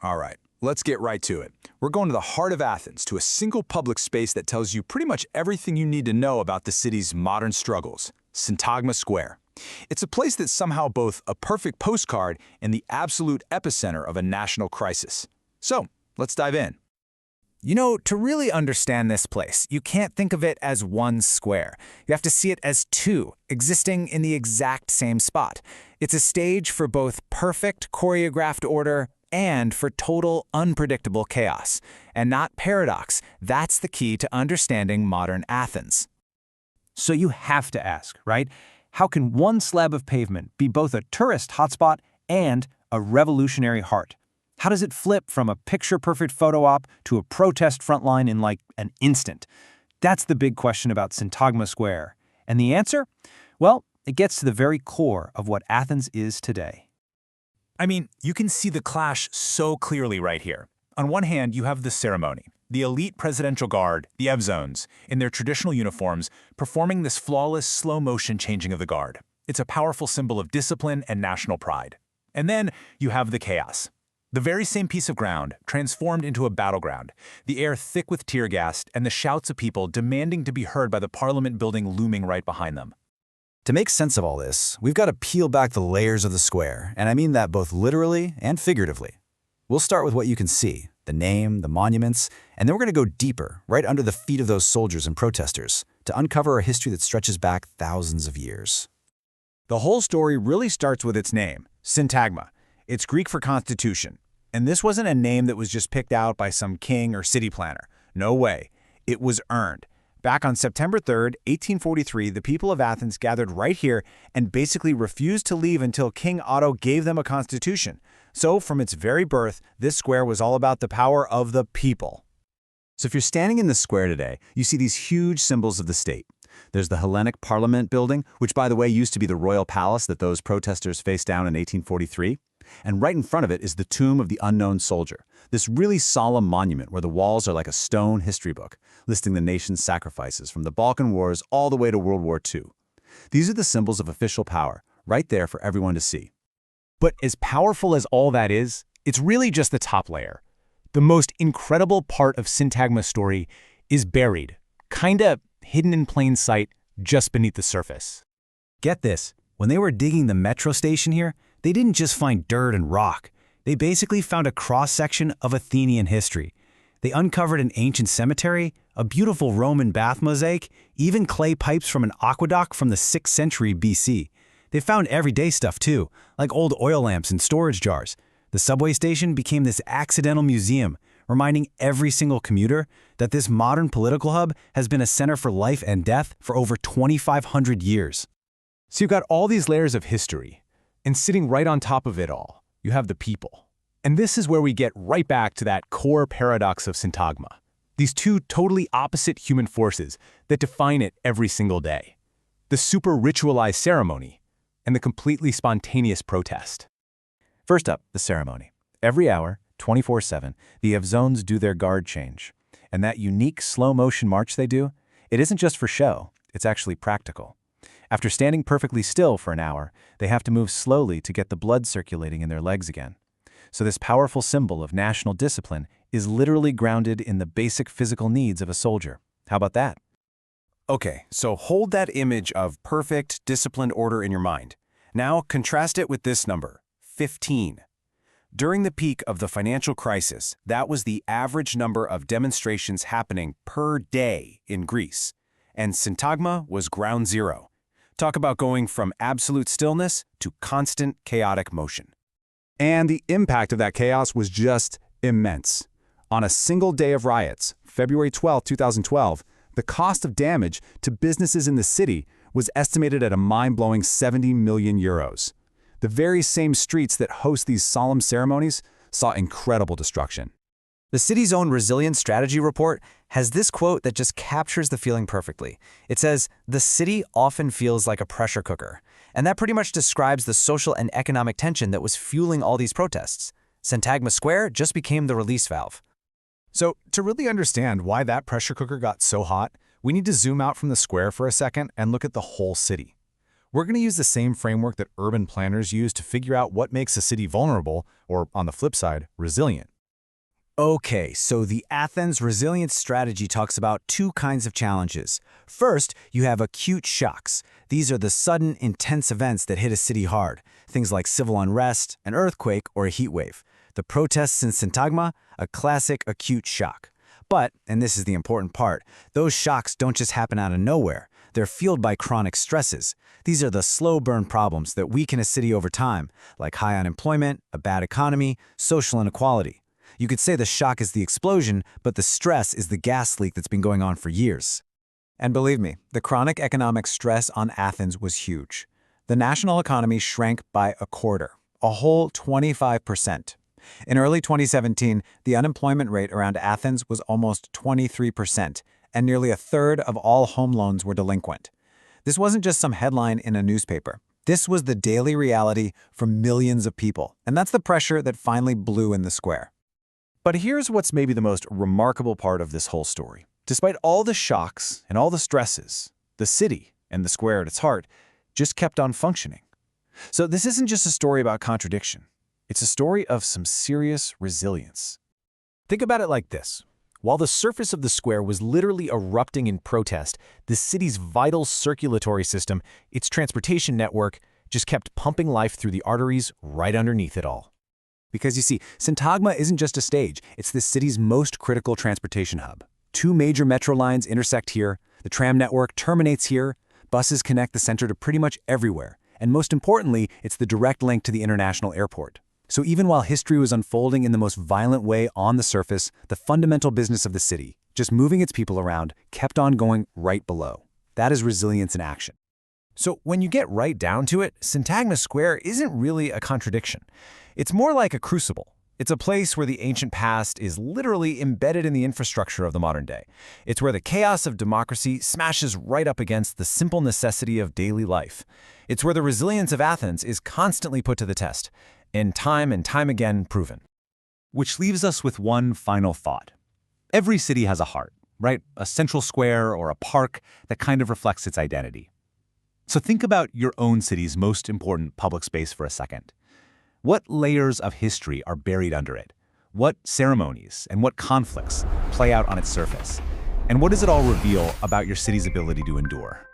All right, let's get right to it. We're going to the heart of Athens, to a single public space that tells you pretty much everything you need to know about the city's modern struggles, Syntagma Square. It's a place that's somehow both a perfect postcard and the absolute epicenter of a national crisis. So, let's dive in. You know, to really understand this place, you can't think of it as one square. You have to see it as two, existing in the exact same spot. It's a stage for both perfect choreographed order and for total unpredictable chaos. And not paradox, that's the key to understanding modern Athens. So you have to ask, right? How can one slab of pavement be both a tourist hotspot and a revolutionary heart? How does it flip from a picture-perfect photo op to a protest front line in like an instant? That's the big question about Syntagma Square. And the answer? Well, it gets to the very core of what Athens is today. I mean, you can see the clash so clearly right here. On one hand, you have the ceremony, the elite presidential guard, the Evzones, in their traditional uniforms, performing this flawless, slow-motion changing of the guard. It's a powerful symbol of discipline and national pride. And then you have the chaos. The very same piece of ground, transformed into a battleground, the air thick with tear gas and the shouts of people demanding to be heard by the parliament building looming right behind them. To make sense of all this, we've got to peel back the layers of the square, and I mean that both literally and figuratively. We'll start with what you can see, the name, the monuments, and then we're going to go deeper, right under the feet of those soldiers and protesters, to uncover a history that stretches back thousands of years. The whole story really starts with its name, Syntagma. It's Greek for constitution. And this wasn't a name that was just picked out by some king or city planner. No way. It was earned. Back on September 3rd, 1843, the people of Athens gathered right here and basically refused to leave until King Otto gave them a constitution. So from its very birth, this square was all about the power of the people. So if you're standing in the square today, you see these huge symbols of the state. There's the Hellenic Parliament building, which by the way used to be the royal palace that those protesters faced down in 1843. And right in front of it is the tomb of the unknown soldier, this really solemn monument where the walls are like a stone history book, listing the nation's sacrifices from the Balkan Wars all the way to World War II. These are the symbols of official power, right there for everyone to see. But as powerful as all that is, it's really just the top layer. The most incredible part of Syntagma's story is buried, kinda hidden in plain sight just beneath the surface. Get this, when they were digging the metro station here, they didn't just find dirt and rock. They basically found a cross-section of Athenian history. They uncovered an ancient cemetery, a beautiful Roman bath mosaic, even clay pipes from an aqueduct from the 6th century BC. They found everyday stuff too, like old oil lamps and storage jars. The subway station became this accidental museum, reminding every single commuter that this modern political hub has been a center for life and death for over 2,500 years. So you've got all these layers of history. And sitting right on top of it all, you have the people. And this is where we get right back to that core paradox of Syntagma. These two totally opposite human forces that define it every single day. The super ritualized ceremony and the completely spontaneous protest. First up, the ceremony. Every hour, 24/7, the Evzones do their guard change. And that unique slow-motion march they do, it isn't just for show, it's actually practical. After standing perfectly still for an hour, they have to move slowly to get the blood circulating in their legs again. So this powerful symbol of national discipline is literally grounded in the basic physical needs of a soldier. How about that? Okay, so hold that image of perfect, disciplined order in your mind. Now contrast it with this number, 15. During the peak of the financial crisis, that was the average number of demonstrations happening per day in Greece. And Syntagma was ground zero. Talk about going from absolute stillness to constant chaotic motion. And the impact of that chaos was just immense. On a single day of riots, February 12, 2012, the cost of damage to businesses in the city was estimated at a mind-blowing 70 million euros. The very same streets that host these solemn ceremonies saw incredible destruction. The city's own resilience strategy report has this quote that just captures the feeling perfectly. It says, "The city often feels like a pressure cooker." And that pretty much describes the social and economic tension that was fueling all these protests. Syntagma Square just became the release valve. So, to really understand why that pressure cooker got so hot, we need to zoom out from the square for a second and look at the whole city. We're going to use the same framework that urban planners use to figure out what makes a city vulnerable, or on the flip side, resilient. Okay, so the Athens resilience strategy talks about two kinds of challenges. First, you have acute shocks. These are the sudden, intense events that hit a city hard, things like civil unrest, an earthquake, or a heat wave. The protests in Syntagma, a classic acute shock. But, and this is the important part, those shocks don't just happen out of nowhere. They're fueled by chronic stresses. These are the slow burn problems that weaken a city over time, like high unemployment, a bad economy, social inequality. You could say the shock is the explosion, but the stress is the gas leak that's been going on for years. And believe me, the chronic economic stress on Athens was huge. The national economy shrank by a quarter, a whole 25%. In early 2017, the unemployment rate around Athens was almost 23%, and nearly a third of all home loans were delinquent. This wasn't just some headline in a newspaper. This was the daily reality for millions of people, and that's the pressure that finally blew in the square. But here's what's maybe the most remarkable part of this whole story. Despite all the shocks and all the stresses, the city and the square at its heart just kept on functioning. So this isn't just a story about contradiction. It's a story of some serious resilience. Think about it like this. While the surface of the square was literally erupting in protest, the city's vital circulatory system, its transportation network, just kept pumping life through the arteries right underneath it all. Because you see, Syntagma isn't just a stage, it's the city's most critical transportation hub. Two major metro lines intersect here, the tram network terminates here, buses connect the center to pretty much everywhere, and most importantly, it's the direct link to the international airport. So even while history was unfolding in the most violent way on the surface, the fundamental business of the city, just moving its people around, kept on going right below. That is resilience in action. So when you get right down to it, Syntagma Square isn't really a contradiction. It's more like a crucible. It's a place where the ancient past is literally embedded in the infrastructure of the modern day. It's where the chaos of democracy smashes right up against the simple necessity of daily life. It's where the resilience of Athens is constantly put to the test, and time again proven. Which leaves us with one final thought. Every city has a heart, right? A central square or a park that kind of reflects its identity. So think about your own city's most important public space for a second. What layers of history are buried under it? What ceremonies and what conflicts play out on its surface? And what does it all reveal about your city's ability to endure?